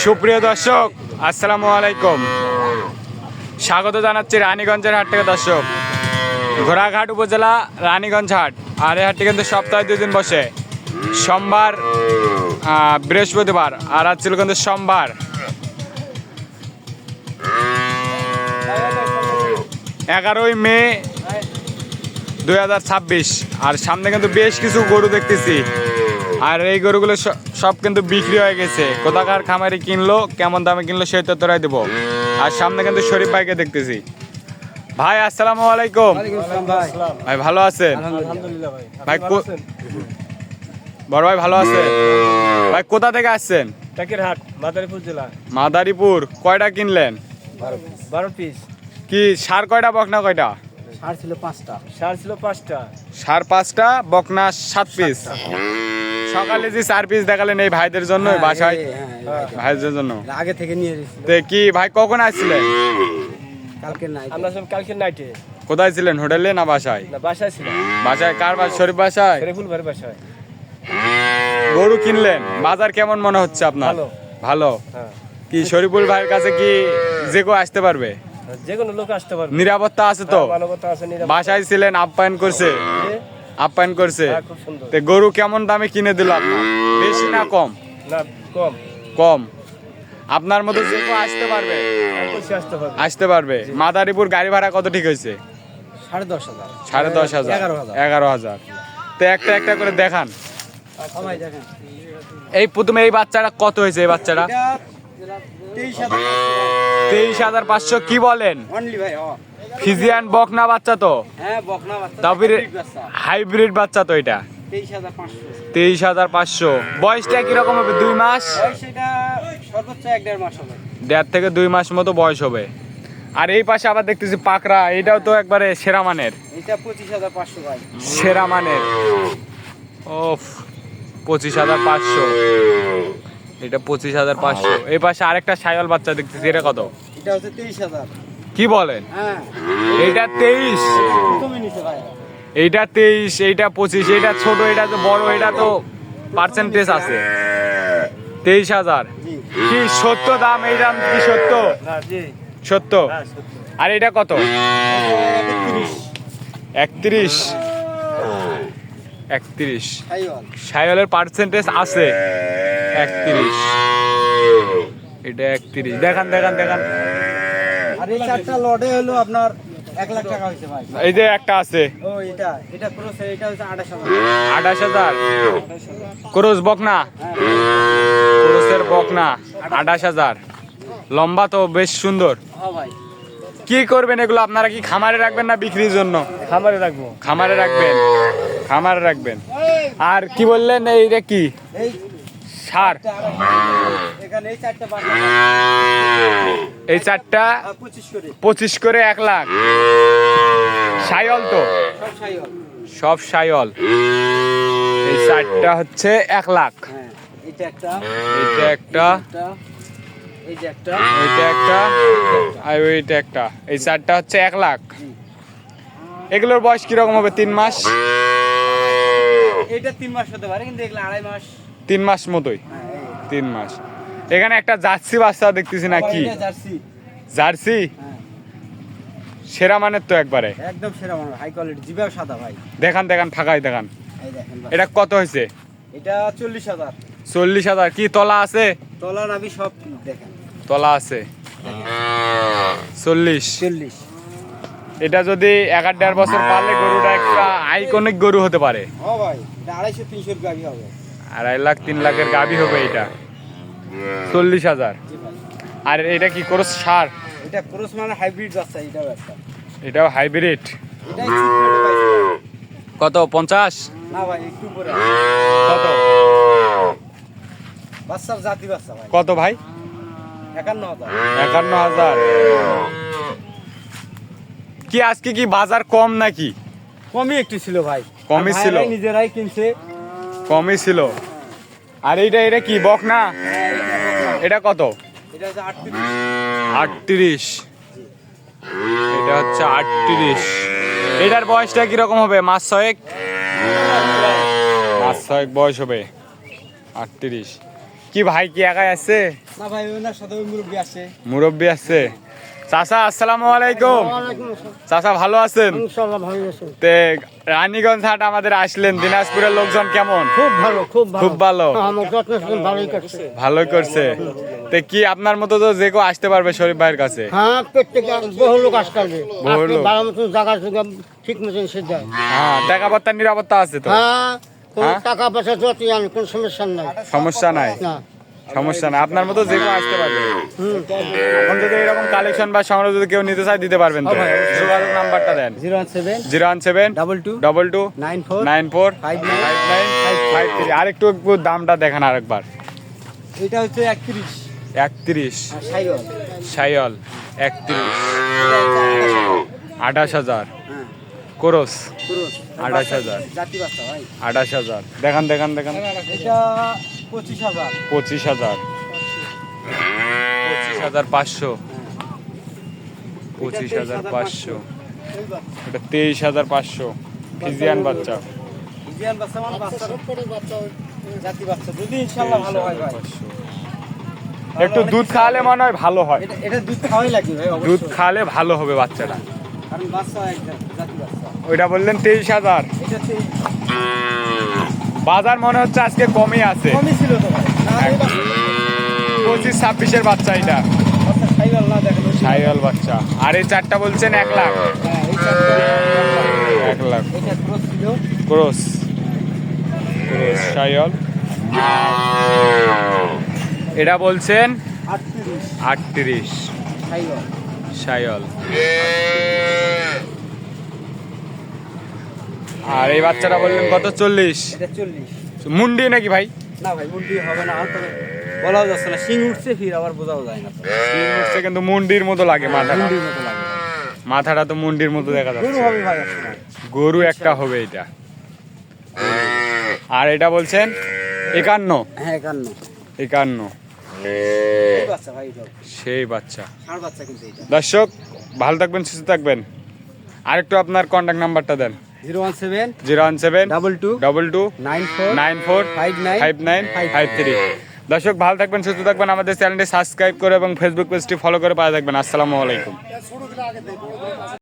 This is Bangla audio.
সুপ্রিয় দর্শক, আসসালামু আলাইকুম। স্বাগত জানাচ্ছি রানীগঞ্জের হাট থেকে। দর্শক, ঘোড়াঘাট উপজেলা রানীগঞ্জ হাট। আর এই হাটটি কিন্তু সপ্তাহে 2 দিন বসে, সোমবার বৃহস্পতিবার। আর আজ ছিল কিন্তু সোমবার। এগারোই মে 2026। আর সামনে কিন্তু বেশ কিছু গরু দেখতেছি। আর এই গরুগুলো সব কিন্তু বিক্রি হয়ে গেছে। কোথাকার খামারি কিনলো, কেমন দামে কিনলো, সেই তথ্যটাই দেবো। আর সামনে কিন্তু শরীফ ভাইকে দেখতেছি। ভাই আসসালামু আলাইকুম। ভাই ভালো আছেন? ভাই বড় ভাই ভালো আছে? ভাই কোথা থেকে আসছেন? টাকিরহাট, মাদারীপুর জেলা। মাদারীপুর। কয়টা কিনলেন? 12 পিস। কি সার কয়টা, বকনা কয়টা? সার ছিল 5টা। সার ছিল 5টা। সার 5টা, বকনা 7 পিস। সকালে যে 4 পিস দেখালেন এই ভাইদের জন্য, বাসায় ভাইদের জন্য আগে থেকে নিয়ে এসেছি। তে কি ভাই কখন আসছিলেন? কালকে নাইট। আমরা সব কালকে নাইটে। কোথায় ছিলেন, হোটেলে না বাসায়? না, বাসায় ছিলাম। বাসায় কার বাসায়? শরীফ বাসায়। শরীফুল ভাইয়ের বাসায়। গরু কিনলেন, বাজার কেমন মনে হচ্ছে আপনার? ভালো। ভালো। কি শরীফুল ভাইয়ের কাছে কি যে কেউ আসতে পারবে? যে কোনো লোক আসতে পারবে। নিরাপত্তা আছে তো? মানবতা আছে, নিরাপত্তা। বাসায় ছিলেন, আপ্যায়ন করছে? আপ্যায়ন করছে। খুব সুন্দর। তে গরু কেমন দামে কিনে দিল আপনার? বেশি না কম? না, কম। কম। আপনার মতো যে কেউ আসতে পারবে? আসতে পারবে। আসতে পারবে। মাদারীপুর গাড়ি ভাড়া কত ঠিক হয়েছে? 10,500। 10,500। 11,000। তো একটা একটা করে দেখান। দেখেন। এই প্রথমে এই বাচ্চাটা কত হয়েছে? এই বাচ্চাটা 23,500। কি বলেন? ফিজিয়ান বকনা বাচ্চা তো? হ্যাঁ, বকনা বাচ্চা। তারপরে হাইব্রিড বাচ্চা তো এটা? 23,500। বয়সটা কিরকম হবে? 2 মাস? সেটা সর্বোচ্চ 1.5 মাস হবে। 1.5 থেকে 2 মাস মতো বয়স হবে। আর এই পাশে আবার দেখতেছি পাকড়া, এটাও তো একবারে সেরা মানের। এটা 25,500 ভাই। সেরা মানের। ওফ, 25,500। এটা 25,500। এই পাশে আরেকটা সাইওয়াল বাচ্চা দেখতেছি, এটা কত? এটা হচ্ছে 23,000। কি বলেন? হ্যাঁ, এইটা 23? তুমি নিছে ভাই। এইটা 23, এইটা 25। এইটা ছোট, এটা তো বড়, এটা তো পার্সেন্টেজ আছে। 23,000। জি। কি সত্য দাম? এই দাম কি সত্য? না, জি। সত্য। হ্যাঁ, সত্য। আর এটা কত? 31। 31। সাইওয়াল। সাইওয়ালের পার্সেন্টেজ আছে 31। এটা 31। দেখান দেখান দেখান। আর এই চারটা লটে হলো আপনার 1 লাখ টাকা হয়েছে ভাই। এই যে একটা আছে, ও এটা ক্রস, এটা হচ্ছে 28,000। 28,000। ক্রস বকনা? হ্যাঁ। ক্রসের বকনা 28,000। লম্বা তো বেশ সুন্দর। হ্যাঁ ভাই। কি করবেন এগুলো আপনারা? কি খামারে রাখবেন না বিক্রির জন্য? খামারে রাখবো। খামারে রাখবেন। খামারে রাখবেন। আর কি বললেন, এইটা কি এই সার? এখানে এই চারটা বাচ্চা এই চারটা 25 করে। 25 করে 1 লাখ। সাইওয়াল তো? সব সাইওয়াল। সব সাইওয়াল। এই চারটা হচ্ছে 1 লাখ। হ্যাঁ, এটা একটা, এটা একটা, এই যে একটা, ওইটা একটা, আর ওইটা একটা। এই চারটা হচ্ছে 1 লাখ। এগুলোর বয়স কিরকম হবে? 3 মাস? এটা 3 মাস হতে পারে, কিন্তু এগুলো 2.5 মাস। 3 মাস মতোই। হ্যাঁ, 3 মাস। এখানে একটা জার্সি বাচ্চা দেখতেছি নাকি? এটা জার্সি। জার্সি হ্যাঁ, সেরা মানের তো একবারে। একদম সেরা মানের, হাই কোয়ালিটি, জিবাও সাদা ভাই। দেখান দেখান, ফাঁকাই দেখান। এই দেখেন ভাই। এটা কত হয়েছে? এটা 40,000। 40,000। কি তলা আছে? তলা নাবি সব দেখেন। তলা আছে 40। 40। এটা যদি 1.5 বছর পারলে গরুটা একটা আইকনিক গরু হতে পারে। ও ভাই, এটা 250-300 গাভি হবে। 2.5 লাখ 3 লাখের গাভী হবে এটা। 40,000। জি ভাই। আর এটা কি ক্রস সার? এটা ক্রস মানে হাইব্রিড বাচ্চা, এটাও একটা। এটাও হাইব্রিড। এটাই চিপ পাইছে। কত? 50? না ভাই, একটু পরে। কত? বাচ্চার জাতি বাচ্চা ভাই। কত ভাই? 51,000। 51,000। কি আজকে কি বাজার কম নাকি? কমই একটু ছিল ভাই। কমই আর ছিল? ভাইরাই নিজেরাই কিনছে। কমই ছিল। আর এটা কি বকনা? এটা কত? এটা হচ্ছে 38। 38। এটা হচ্ছে 38। এটার বয়সটা কিরকম হবে? মাস 6? মাস 6 বয়স হবে। 38। কি ভাই কি একাই আছে? না ভাই ওনার সাথে ওই মুরব্বী আছে। মুরব্বী আছে। চাচা আসসালামু আলাইকুম। চাচা ভালো আছেন? ইনশাআল্লাহ ভালো আছে। তে রানীগঞ্জ হাট আমাদের আসলেন, দিনাজপুরের লোকজন কেমন? খুব ভালো খুব ভালো। খুব ভালো। আমার যত্ন ভালোই করছে। ভালোই করছে। তে কি আপনার মতো তো যে কেউ আসতে পারবে শরীফ ভাইয়ের কাছে? হ্যাঁ প্রত্যেক বহু লোক আসতে পারবে। বহু লোক। ভালো মতন জায়গা ঠিক মতন সে যায়। হ্যাঁ, টাকা নিরাপত্তা আছে তো? হ্যাঁ কোনো হ্যাঁ? টাকা পয়সা যতই আনি কোনো সমস্যা নাই। সমস্যা নাই। না সমস্যা নাই, আপনার মতো যে কেউ আসতে পারবে। হুম। এখন যদি এরকম কালেকশন বা সংগ্রহ যদি কেউ নিতে চায় দিতে পারবেন তো? যোগাযোগ নাম্বারটা দেন। 017 017 22 22 94 94 59 59 53। আরেকটু দামটা দেখান আরেকবার। এটা হচ্ছে 31 31 সাইওয়াল। সাইয়ল 31 28,000 হ্যাঁ কোরস পুরো 28,000 জাতি বাচ্চা ভাই। 28,000 দেখান দেখান দেখান। এটা 25,000 25,000 25,500 25,500 এটা 23,500 ফিজিয়ান বাচ্চা। ইন্ডিয়ান বাচ্চা মানে বাচ্চা জাতি বাচ্চা যদি ইনশাআল্লাহ ভালো হয় ভাই। 23,500 একটু দুধ খাওয়ালে মনে হয় ভালো হয়। এটা দুধ খাওয়াই লাগে ভাই দুধ অবশ্যই। খাওয়ালে ভালো হবে বাচ্চাটা। কারণ বাচ্চা একটা জাতি বাচ্চা। ওইটা বললেন 23,000। এটা তো বাজার মনে হচ্ছে আজকে কমই আছে। কমই ছিল তো ভাই। না এই বাচ্চা 25-26-এর বাচ্চা এটা বাচ্চা সাইওয়াল না দেখেন। সাইয়াল বাচ্চা। আর এই চারটা বলছেন 1 লাখ। হ্যাঁ এই চারটা 1 লাখ এটা ক্রস ছিল ক্রস ক্রস সাইয়াল। এটা বলছেন 38 38 সাইওয়াল। সাইয়াল। আর এই বাচ্চাটা বললেন কত? 40। এটা 40। মুন্ডি নাকি ভাই? না ভাই মুন্ডি হবে না তবে বলাও যাচ্ছে না। শিং উঠছে ফির আবার বোঝাও যায় না তো। সিং উঠছে কিন্তু মুন্ডির মতো লাগে মাথাটা। মুন্ডির মতো লাগে। মাথাটা তো মুন্ডির মতো দেখা গরু যাচ্ছে। হবে ভাই একসময়। গরু একটা হবে এটা। আর এটা বলছেন 51। হ্যাঁ 51 51 এই বাচ্চা ভাই এটা সেই বাচ্চা। ষাঁড় বাচ্চা কিন্তু এটা। দর্শক ভালো থাকবেন, সুস্থ থাকবেন। আরেকটু আপনার কন্ট্যাক্ট নাম্বারটা দেন। 017 017 22 22 94 94 59 59 53। দর্শক ভালো থাকবেন, সুস্থ থাকবেন। আমাদের চ্যানেলটি সাবস্ক্রাইব করে এবং ফেসবুক পেজটি ফলো করে পাওয়া থাকবেন। আসসালামু আলাইকুম।